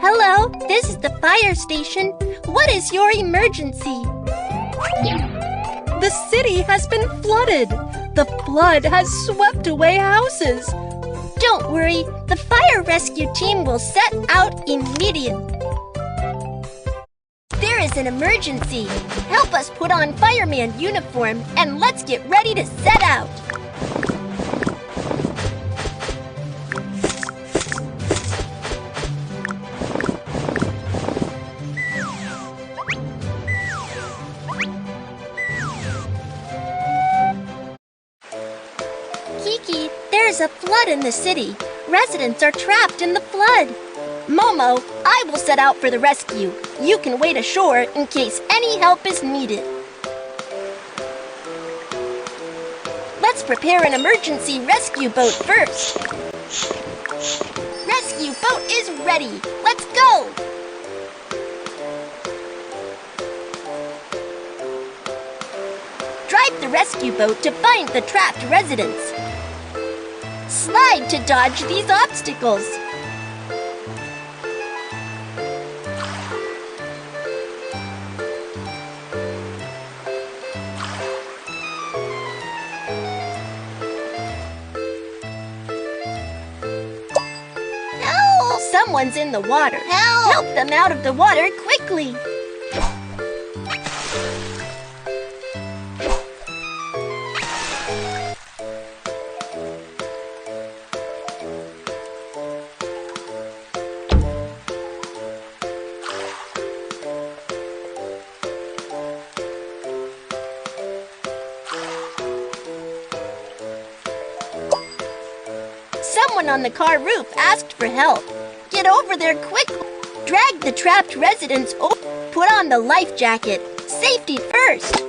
Hello, this is the fire station. What is your emergency? The city has been flooded. The flood has swept away houses. Don't worry, the fire rescue team will set out immediately. There is an emergency. Help us put on fireman uniform and let's get ready to set out. Kiki, there is a flood in the city. Residents are trapped in the flood. Momo, I will set out for the rescue. You can wait ashore in case any help is needed. Let's prepare an emergency rescue boat first. Rescue boat is ready. Let's go! Drive the rescue boat to find the trapped residents. Slide to dodge these obstacles. Help! Someone's in the water. Help! Help them out of the water quickly. Someone on the car roof asked for help. Get over there quickly. Drag the trapped residents over. Put on the life jacket. Safety first.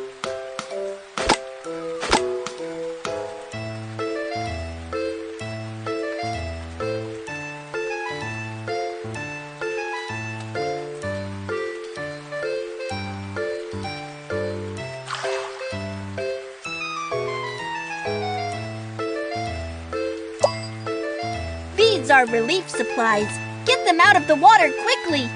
These are relief supplies. Get them out of the water quickly.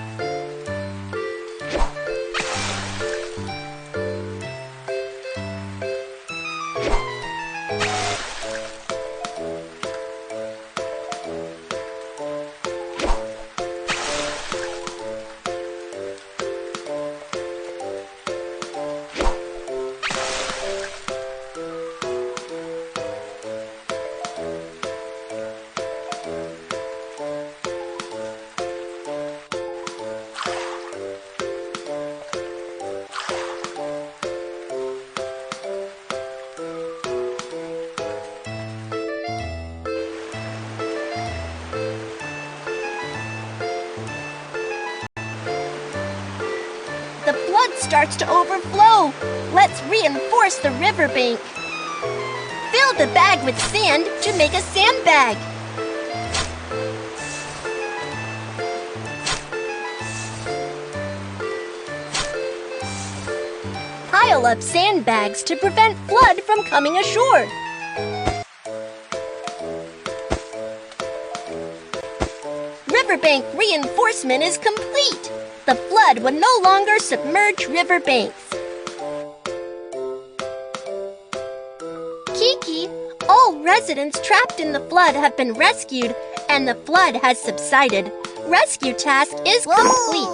The flood starts to overflow. Let's reinforce the riverbank. Fill the bag with sand to make a sandbag. Pile up sandbags to prevent flood from coming ashore. Riverbank reinforcement is complete. The flood will no longer submerge riverbanks. Kiki, all residents trapped in the flood have been rescued and the flood has subsided. Rescue task is complete.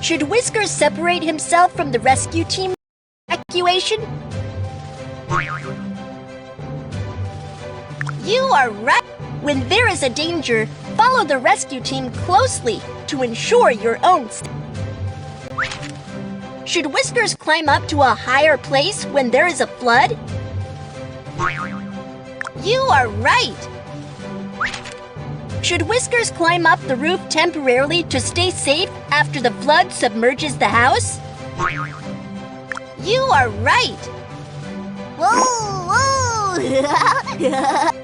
Should Whiskers separate himself from the rescue team evacuation? You are right. When there is a danger, follow the rescue team closely to ensure your own safety. Should Whiskers climb up to a higher place when there is a flood? You are right. Should Whiskers climb up the roof temporarily to stay safe after the flood submerges the house? You are right. Whoa, whoa!